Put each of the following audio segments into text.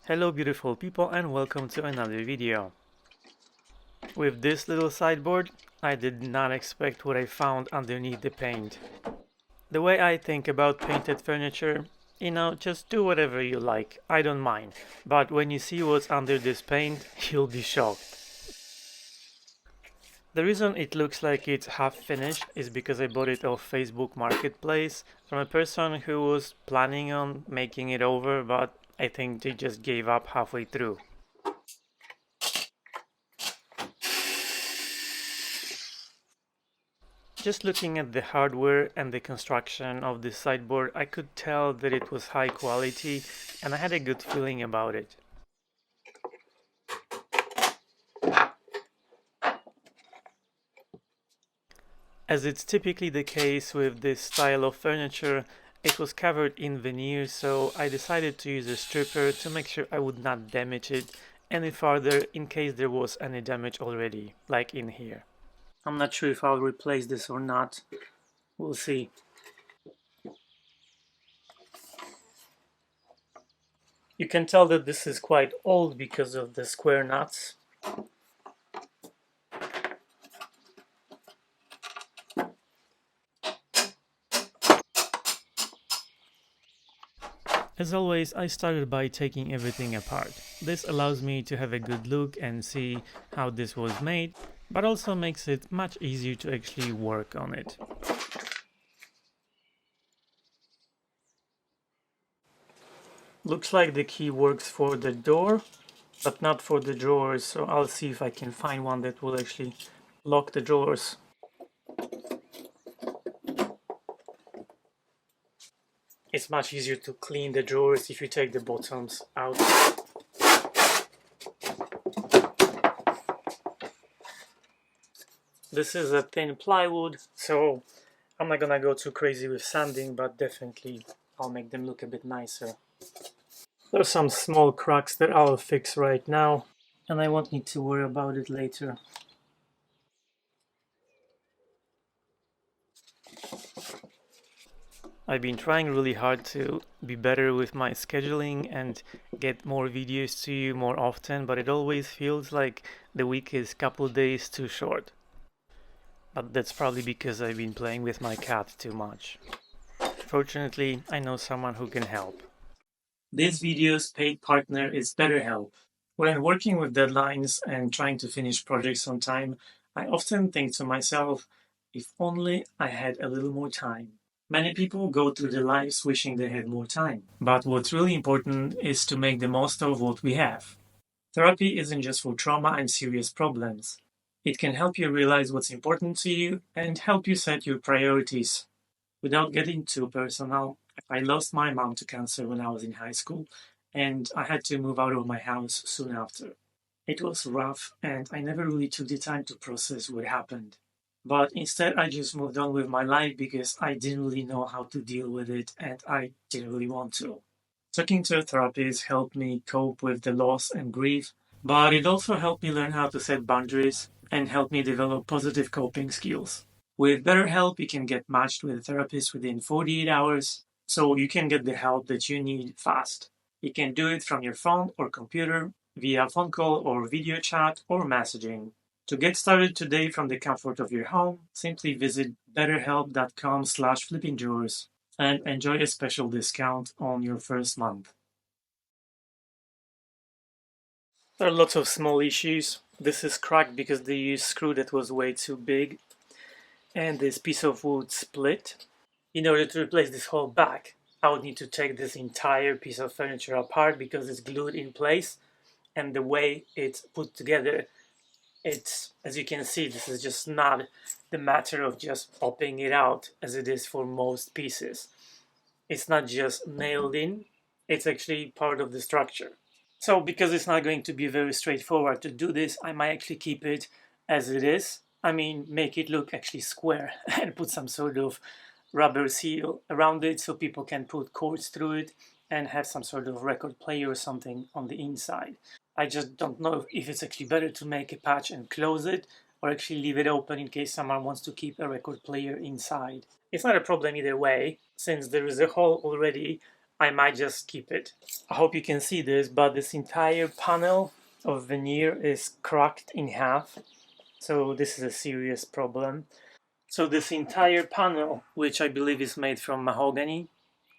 Hello beautiful people and welcome to another video. With this little sideboard, I did not expect what I found underneath the paint. The way I think about painted furniture, just do whatever you like, I don't mind. But when you see what's under this paint, you'll be shocked. The reason it looks like it's half finished is because I bought it off Facebook Marketplace from a person who was planning on making it over, but I think they just gave up halfway through. Just looking at the hardware and the construction of this sideboard, I could tell that it was high quality and I had a good feeling about it. As it's typically the case with this style of furniture, it was covered in veneer, so I decided to use a stripper to make sure I would not damage it any further in case there was any damage already, like in here. I'm not sure if I'll replace this or not. We'll see. You can tell that this is quite old because of the square nuts. As always, I started by taking everything apart. This allows me to have a good look and see how this was made, but also makes it much easier to actually work on it. Looks like the key works for the door, but not for the drawers, so I'll see if I can find one that will actually lock the drawers. It's much easier to clean the drawers if you take the bottoms out. This is a thin plywood, so I'm not gonna go too crazy with sanding, but definitely I'll make them look a bit nicer. There are some small cracks that I'll fix right now, and I won't need to worry about it later. I've been trying really hard to be better with my scheduling and get more videos to you more often, but it always feels like the week is a couple days too short. But that's probably because I've been playing with my cat too much. Fortunately, I know someone who can help. This video's paid partner is BetterHelp. When working with deadlines and trying to finish projects on time, I often think to myself, if only I had a little more time. Many people go through their lives wishing they had more time. But what's really important is to make the most of what we have. Therapy isn't just for trauma and serious problems. It can help you realize what's important to you and help you set your priorities. Without getting too personal, I lost my mom to cancer when I was in high school, and I had to move out of my house soon after. It was rough, and I never really took the time to process what happened. But instead, I just moved on with my life because I didn't really know how to deal with it, and I didn't really want to. Talking to a therapist helped me cope with the loss and grief, but it also helped me learn how to set boundaries and helped me develop positive coping skills. With BetterHelp, you can get matched with a therapist within 48 hours, so you can get the help that you need fast. You can do it from your phone or computer, via phone call or video chat or messaging. To get started today from the comfort of your home, simply visit betterhelp.com/flippingdrawers and enjoy a special discount on your first month. There are lots of small issues. This is cracked because they used screw that was way too big, and this piece of wood split. In order to replace this whole back, I would need to take this entire piece of furniture apart because it's glued in place, and the way it's put together, it's, as you can see, this is just not the matter of just popping it out as it is for most pieces. It's not just nailed in, it's actually part of the structure. So because it's not going to be very straightforward to do this, I might actually keep it as it is. I mean, make it look actually square and put some sort of rubber seal around it so people can put cords through it and have some sort of record player or something on the inside. I just don't know if it's actually better to make a patch and close it or actually leave it open in case someone wants to keep a record player inside. it's not a problem either way. Since there is a hole already, I might just keep it. I hope you can see this, but this entire panel of veneer is cracked in half. So this is a serious problem. So this entire panel, which I believe is made from mahogany,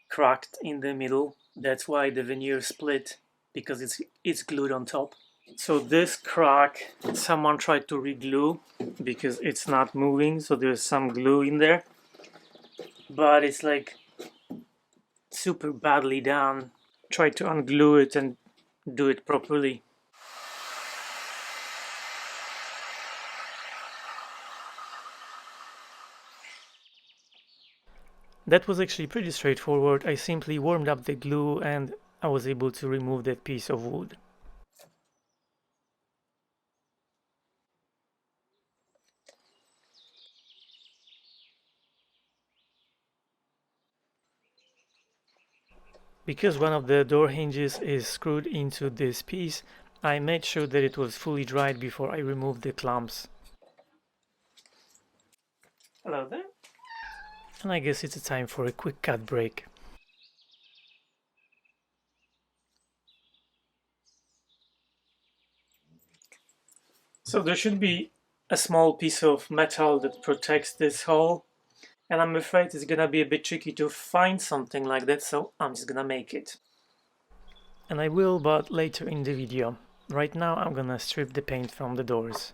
cracked in the middle. That's why the veneer split, because it's glued on top. So this crack, someone tried to re-glue because it's not moving, so there's some glue in there. But it's like super badly done. Try to unglue it and do it properly. That was actually pretty straightforward. I simply warmed up the glue and I was able to remove that piece of wood. Because one of the door hinges is screwed into this piece, I made sure that it was fully dried before I removed the clamps. Hello there. And I guess it's a time for a quick cut break. So there should be a small piece of metal that protects this hole, and I'm afraid it's gonna be a bit tricky to find something like that, so I'm just gonna make it. And I will, but later in the video. Right now I'm gonna strip the paint from the doors.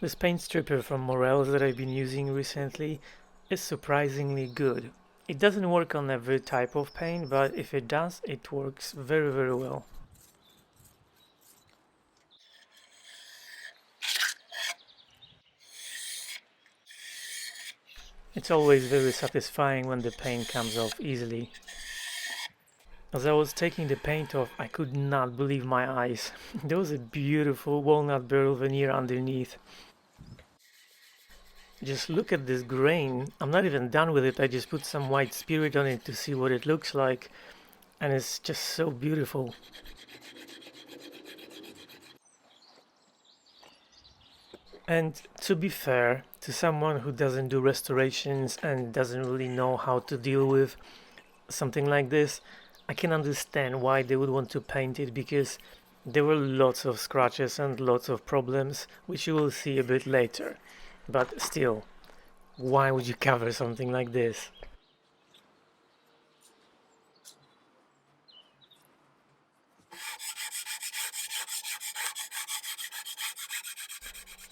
This paint stripper from Morel's that I've been using recently is surprisingly good. It doesn't work on every type of paint, but if it does, it works very well. It's always very satisfying when the paint comes off easily. As I was taking the paint off, I could not believe my eyes. There was a beautiful walnut barrel veneer underneath. Just look at this grain. I'm not even done with it. I just put some white spirit on it to see what it looks like. And it's just so beautiful. And to be fair, to someone who doesn't do restorations and doesn't really know how to deal with something like this, I can understand why they would want to paint it, because there were lots of scratches and lots of problems, which you will see a bit later. But still, why would you cover something like this?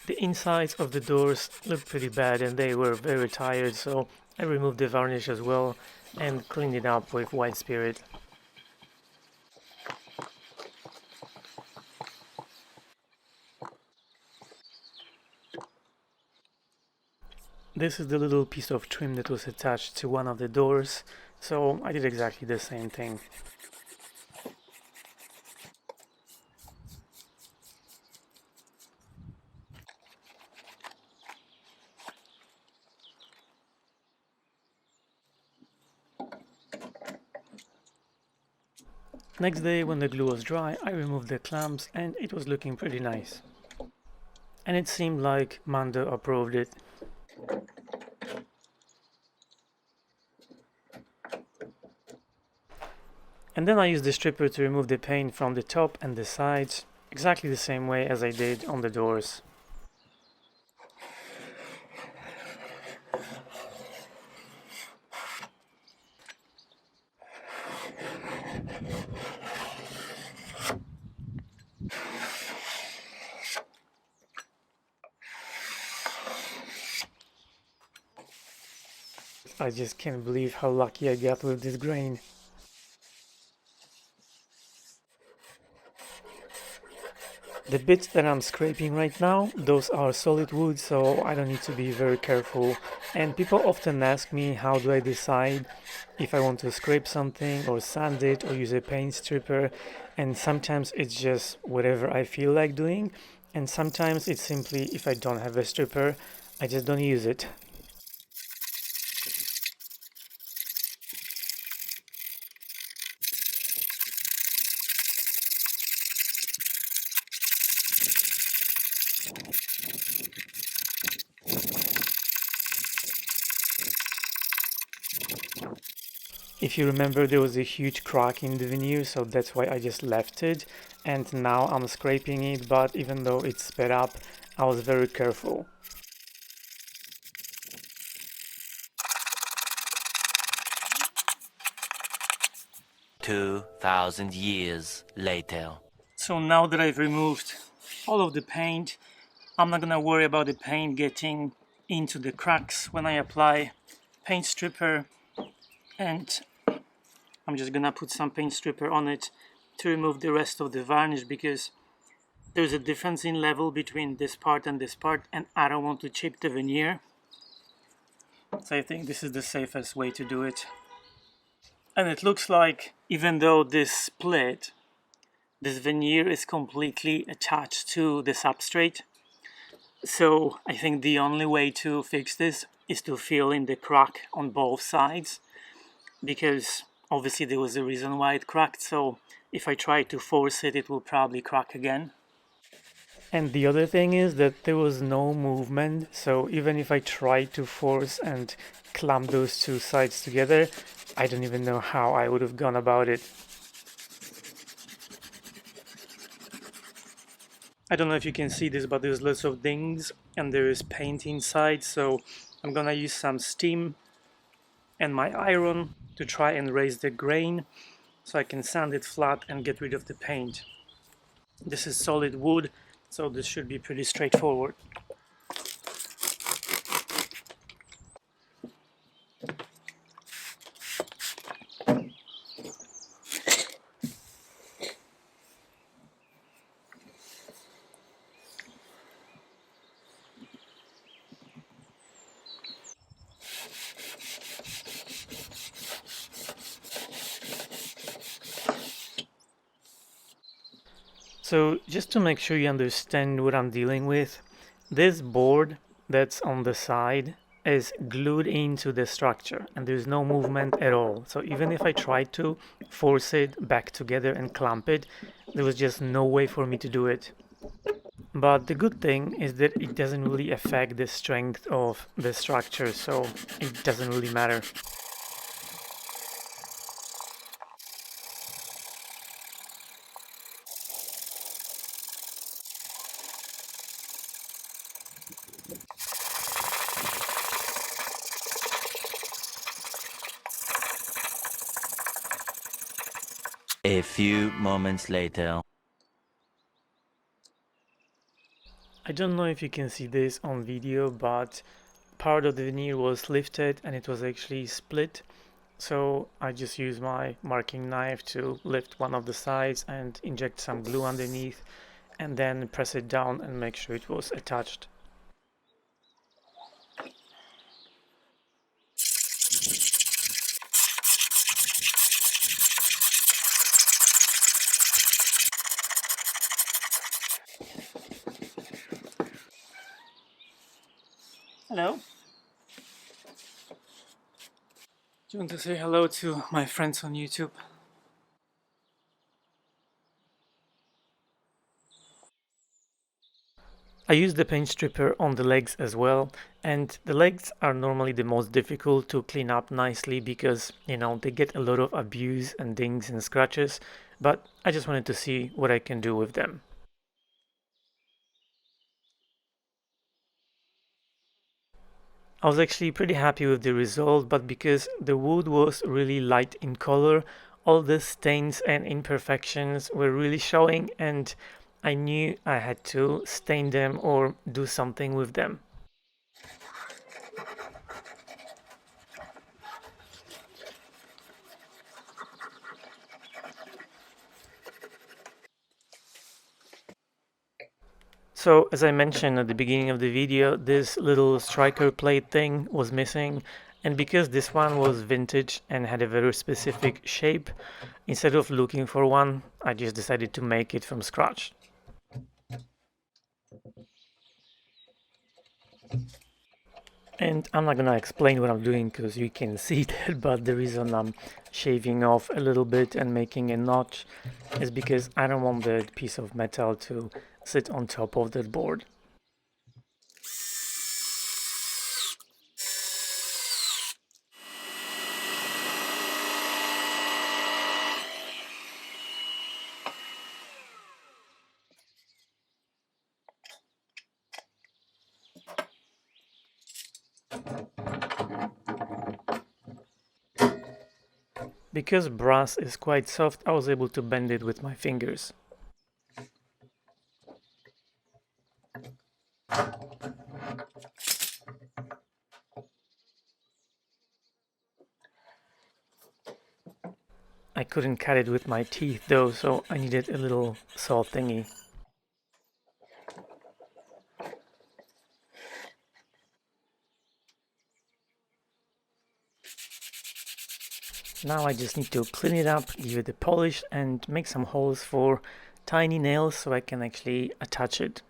The insides of the doors looked pretty bad and they were very tired, so I removed the varnish as well and cleaned it up with white spirit. This is the little piece of trim that was attached to one of the doors, so I did exactly the same thing. Next day, when the glue was dry, I removed the clamps and it was looking pretty nice. And it seemed like Mando approved it. And then I used the stripper to remove the paint from the top and the sides, exactly the same way as I did on the doors. I just can't believe how lucky I got with this grain. The bits that I'm scraping right now, those are solid wood, so I don't need to be very careful. And people often ask me how do I decide if I want to scrape something or sand it or use a paint stripper, and sometimes it's just whatever I feel like doing, and sometimes it's simply if I don't have a stripper, I just don't use it. If you remember, there was a huge crack in the veneer, so that's why I just left it, and now I'm scraping it, but even though it's sped up, I was very careful. $2,000 later. So now that I've removed all of the paint, I'm not gonna worry about the paint getting into the cracks when I apply paint stripper, and I'm just gonna put some paint stripper on it to remove the rest of the varnish, because there's a difference in level between this part and this part, and I don't want to chip the veneer. So I think this is the safest way to do it. And it looks like, even though this split, this veneer is completely attached to the substrate. So I think the only way to fix this is to fill in the crack on both sides, because obviously there was a reason why it cracked, so if I try to force it, it will probably crack again. And the other thing is that there was no movement, so even if I tried to force and clamp those two sides together, I don't even know how I would have gone about it. I don't know if you can see this, but there's lots of dings and there is paint inside, so I'm gonna use some steam and my iron to try and raise the grain so I can sand it flat and get rid of the paint. This is solid wood, so this should be pretty straightforward. So just to make sure you understand what I'm dealing with, this board that's on the side is glued into the structure and there's no movement at all. So even if I tried to force it back together and clamp it, there was just no way for me to do it. But the good thing is that it doesn't really affect the strength of the structure, so it doesn't really matter. A few moments later. I don't know if you can see this on video, but part of the veneer was lifted and it was actually split. So I just used my marking knife to lift one of the sides and inject some glue underneath and then press it down and make sure it was attached. Hello? Do you want to say hello to my friends on YouTube? I use the paint stripper on the legs as well, and the legs are normally the most difficult to clean up nicely because, you know, they get a lot of abuse and dings and scratches, but I just wanted to see what I can do with them. I was actually pretty happy with the result, but because the wood was really light in color, all the stains and imperfections were really showing, and I knew I had to stain them or do something with them. So as I mentioned at the beginning of the video, this little striker plate thing was missing, and because this one was vintage and had a very specific shape, instead of looking for one, I just decided to make it from scratch. And I'm not gonna explain what I'm doing because you can see that, but the reason I'm shaving off a little bit and making a notch is because I don't want the piece of metal to sit on top of that board. Because brass is quite soft, I was able to bend it with my fingers. I couldn't cut it with my teeth though, so I needed a little saw thingy. Now I just need to clean it up, give it a polish, and make some holes for tiny nails so I can actually attach it.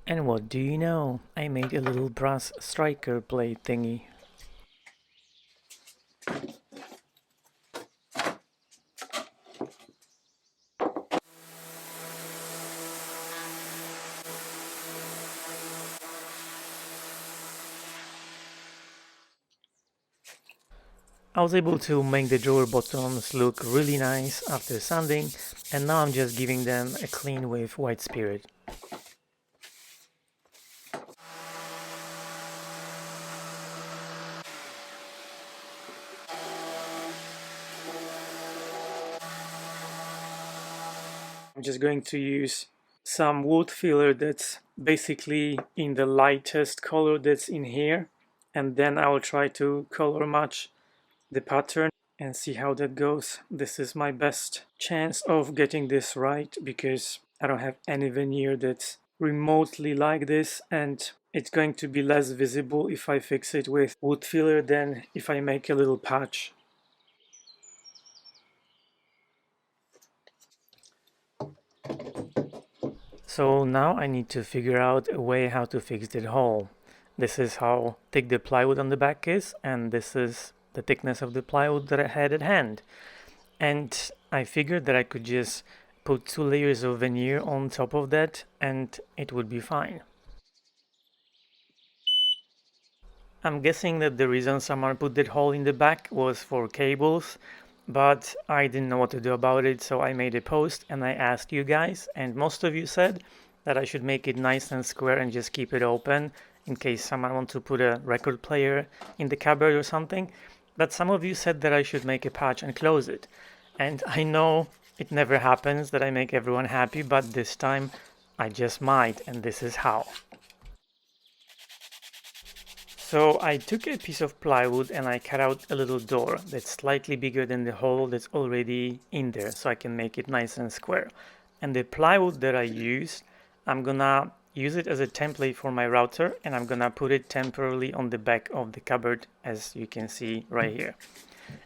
And what do you know? I made a little brass striker blade thingy. I was able to make the drawer bottoms look really nice after sanding, and now I'm just giving them a clean with white spirit. I'm just going to use some wood filler that's basically in the lightest color that's in here, and then I will try to color match the pattern and see how that goes. This is my best chance of getting this right because I don't have any veneer that's remotely like this, and it's going to be less visible if I fix it with wood filler than if I make a little patch. So now I need to figure out a way how to fix that hole. This is how thick the plywood on the back is, and this is the thickness of the plywood that I had at hand. And I figured that I could just put 2 layers of veneer on top of that and it would be fine. I'm guessing that the reason someone put that hole in the back was for cables, but I didn't know what to do about it, so I made a post and I asked you guys, and most of you said that I should make it nice and square and just keep it open in case someone wants to put a record player in the cupboard or something. But some of you said that I should make a patch and close it. And I know it never happens that I make everyone happy, but this time I just might, and this is how. So I took a piece of plywood and I cut out a little door that's slightly bigger than the hole that's already in there, so I can make it nice and square. And the plywood that I used, I'm gonna use it as a template for my router, and I'm gonna put it temporarily on the back of the cupboard, as you can see right here.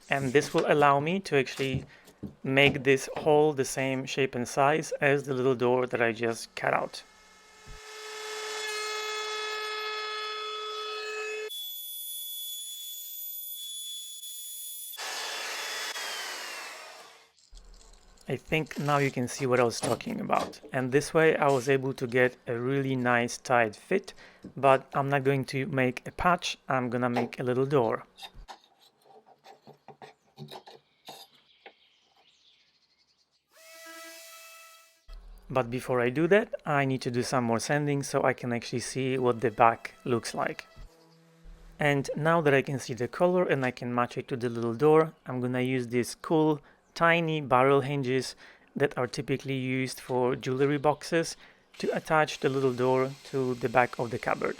And this will allow me to actually make this hole the same shape and size as the little door that I just cut out. I think now you can see what I was talking about. And this way I was able to get a really nice tight fit, but I'm not going to make a patch, I'm gonna make a little door. But before I do that, I need to do some more sanding so I can actually see what the back looks like. And now that I can see the color and I can match it to the little door, I'm gonna use these cool tiny barrel hinges that are typically used for jewelry boxes to attach the little door to the back of the cupboard.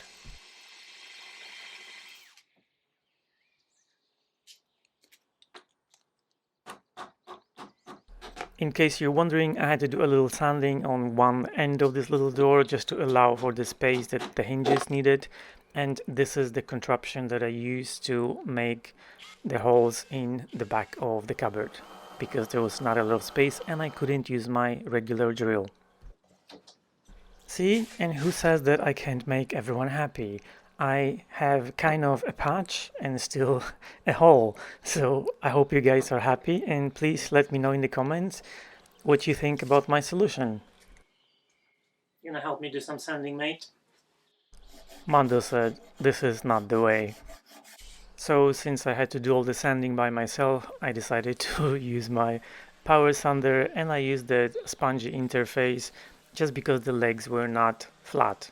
In case you're wondering, I had to do a little sanding on one end of this little door just to allow for the space that the hinges needed, and this is the contraption that I used to make the holes in the back of the cupboard, because there was not a lot of space and I couldn't use my regular drill. See, and who says that I can't make everyone happy? I have kind of a patch and still a hole, so I hope you guys are happy, and please let me know in the comments what you think about my solution. You gonna help me do some sanding, mate? Mando said, this is not the way. So since I had to do all the sanding by myself, I decided to use my power sander, and I used the spongy interface just because the legs were not flat.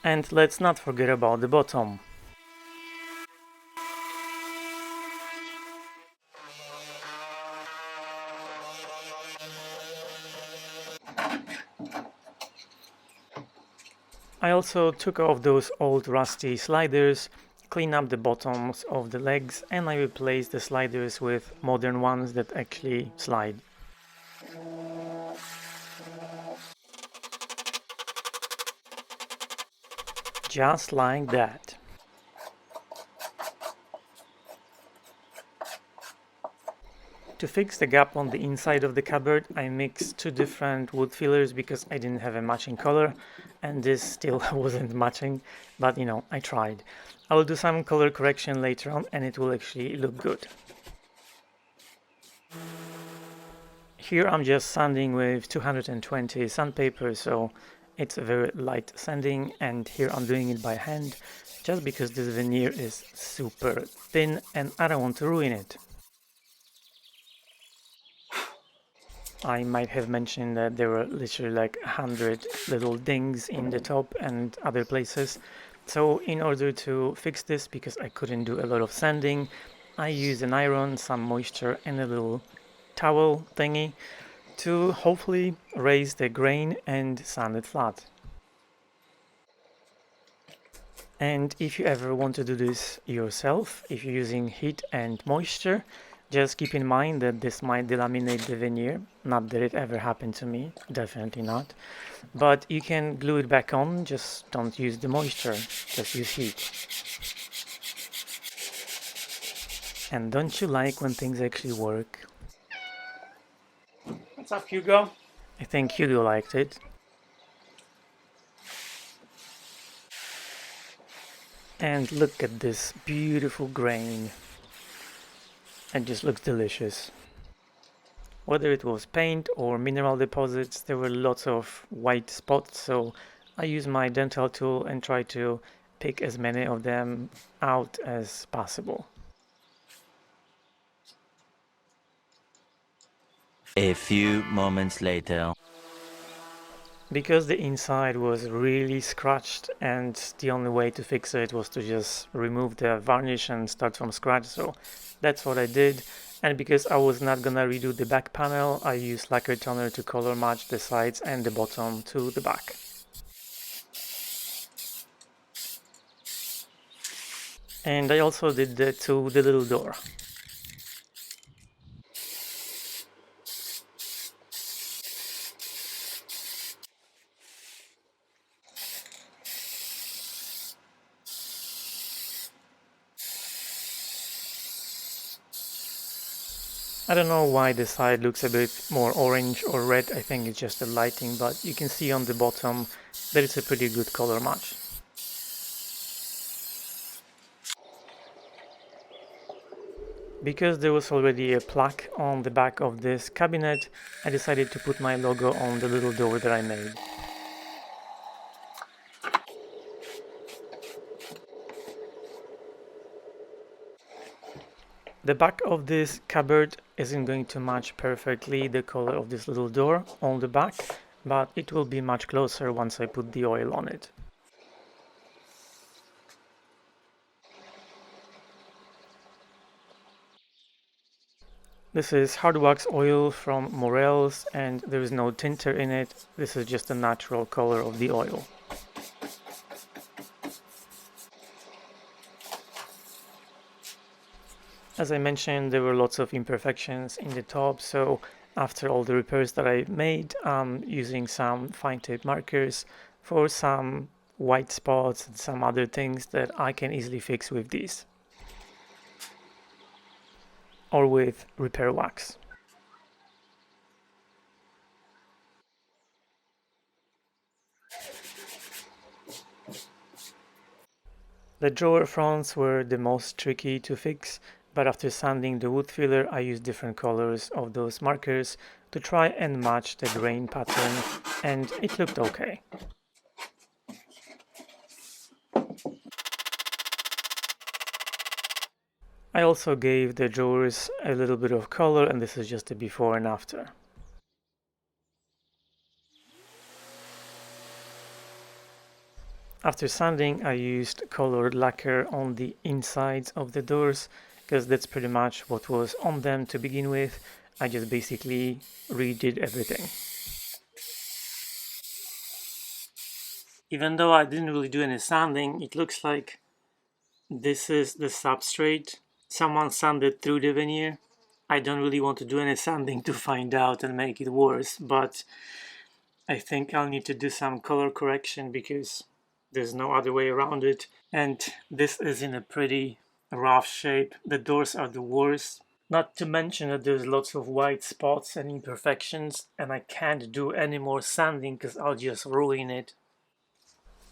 And let's not forget about the bottom. I also took off those old rusty sliders, cleaned up the bottoms of the legs, and I replaced the sliders with modern ones that actually slide. Just like that. To fix the gap on the inside of the cupboard, I mixed two different wood fillers because I didn't have a matching color, and this still wasn't matching, but you know, I tried. I will do some color correction later on and it will actually look good. Here I'm just sanding with 220 sandpaper, so it's a very light sanding, and here I'm doing it by hand just because this veneer is super thin and I don't want to ruin it. I might have mentioned that there were literally like 100 little dings in the top and other places. So in order to fix this, because I couldn't do a lot of sanding, I used an iron, some moisture and a little towel thingy to hopefully raise the grain and sand it flat. And if you ever want to do this yourself, if you're using heat and moisture, just keep in mind that this might delaminate the veneer. Not that it ever happened to me, definitely not. But you can glue it back on, just don't use the moisture, just use heat. And don't you like when things actually work? What's up, Hugo? I think Hugo liked it. And look at this beautiful grain. It just looks delicious. Whether it was paint or mineral deposits, there were lots of white spots, so I used my dental tool and tried to pick as many of them out as possible. A few moments later. Because the inside was really scratched and the only way to fix it was to just remove the varnish and start from scratch, so that's what I did. And because I was not gonna redo the back panel, I used lacquer toner to color match the sides and the bottom to the back. And I also did that to the little door. I don't know why the side looks a bit more orange or red, I think it's just the lighting, but you can see on the bottom that it's a pretty good color match. Because there was already a plaque on the back of this cabinet, I decided to put my logo on the little door that I made. The back of this cupboard isn't going to match perfectly the color of this little door on the back, but it will be much closer once I put the oil on it. This is hard wax oil from Morel's, and there is no tinter in it. This is just the natural color of the oil. As I mentioned, there were lots of imperfections in the top, so after all the repairs that I made, I'm using some fine tip markers for some white spots and some other things that I can easily fix with these. Or with repair wax. The drawer fronts were the most tricky to fix But after sanding the wood filler, I used different colors of those markers to try and match the grain pattern, and it looked okay. I also gave the drawers a little bit of color, and this is just the before and after. After sanding, I used colored lacquer on the insides of the doors because that's pretty much what was on them to begin with. I just basically redid everything. Even though I didn't really do any sanding, it looks like this is the substrate. Someone sanded through the veneer. I don't really want to do any sanding to find out and make it worse, but I think I'll need to do some color correction because there's no other way around it. And this is in a pretty rough shape. The doors are the worst. Not to mention that there's lots of white spots and imperfections, and I can't do any more sanding because I'll just ruin it.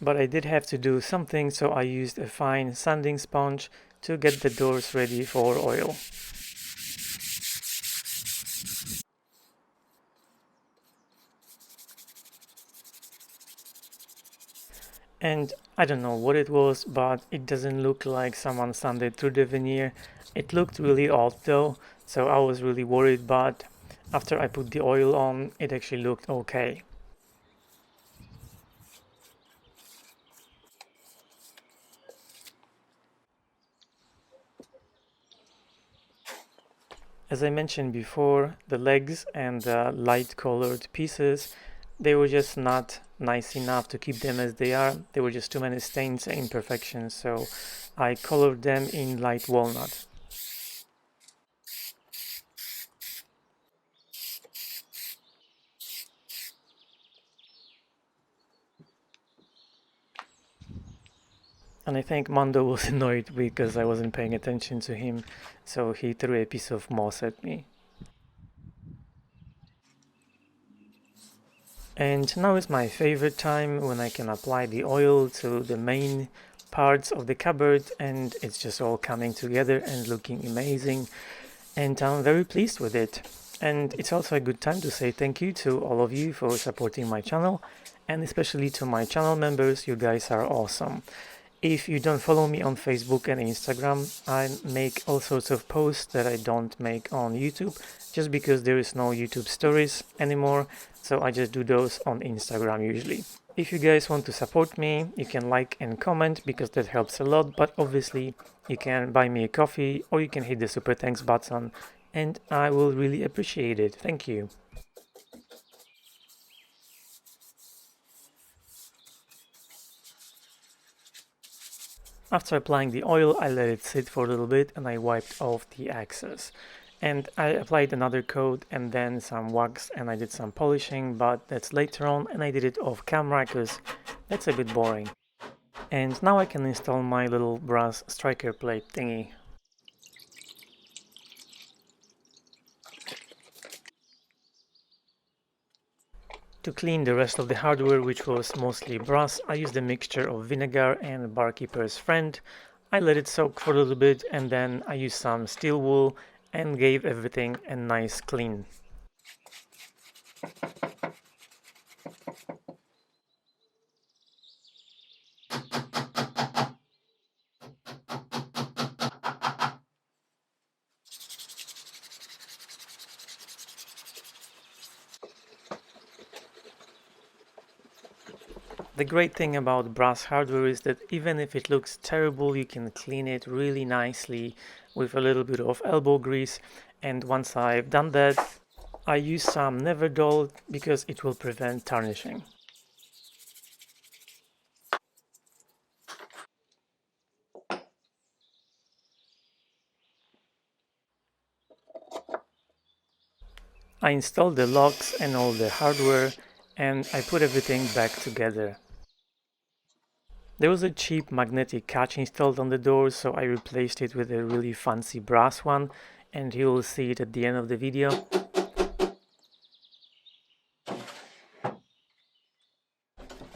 But I did have to do something, so I used a fine sanding sponge to get the doors ready for oil. And I don't know what it was, but it doesn't look like someone sanded through the veneer. It looked really odd though, so I was really worried, but after I put the oil on, it actually looked okay. As I mentioned before, the legs and the light colored pieces, they were just not nice enough to keep them as they are. There were just too many stains and imperfections, so I colored them in light walnut. And I think Mando was annoyed because I wasn't paying attention to him, so he threw a piece of moss at me. And now is my favorite time when I can apply the oil to the main parts of the cupboard, and it's just all coming together and looking amazing, and I'm very pleased with it. And it's also a good time to say thank you to all of you for supporting my channel, and especially to my channel members. You guys are awesome. If you don't follow me on Facebook and Instagram, I make all sorts of posts that I don't make on YouTube just because there is no YouTube stories anymore, so I just do those on Instagram usually. If you guys want to support me, you can like and comment because that helps a lot, but obviously you can buy me a coffee or you can hit the super thanks button and I will really appreciate it. Thank you. After applying the oil, I let it sit for a little bit and I wiped off the excess. And I applied another coat and then some wax and I did some polishing, but that's later on and I did it off camera because that's a bit boring. And now I can install my little brass striker plate thingy. To clean the rest of the hardware, which was mostly brass, I used a mixture of vinegar and barkeeper's friend. I let it soak for a little bit and then I used some steel wool and gave everything a nice clean. The great thing about brass hardware is that even if it looks terrible, you can clean it really nicely with a little bit of elbow grease. And once I've done that, I use some Never Dull because it will prevent tarnishing. I installed the locks and all the hardware and I put everything back together. There was a cheap magnetic catch installed on the door, so I replaced it with a really fancy brass one, and you will see it at the end of the video.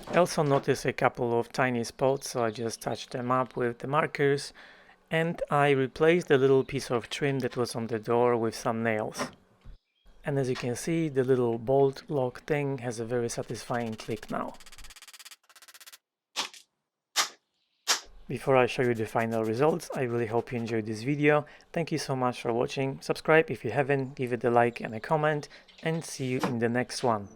I also noticed a couple of tiny spots, so I just touched them up with the markers, And I replaced the little piece of trim that was on the door with some nails. And as you can see, the little bolt lock thing has a very satisfying click now. Before I show you the final results, I really hope you enjoyed this video. Thank you so much for watching. Subscribe if you haven't, give it a like and a comment, and see you in the next one.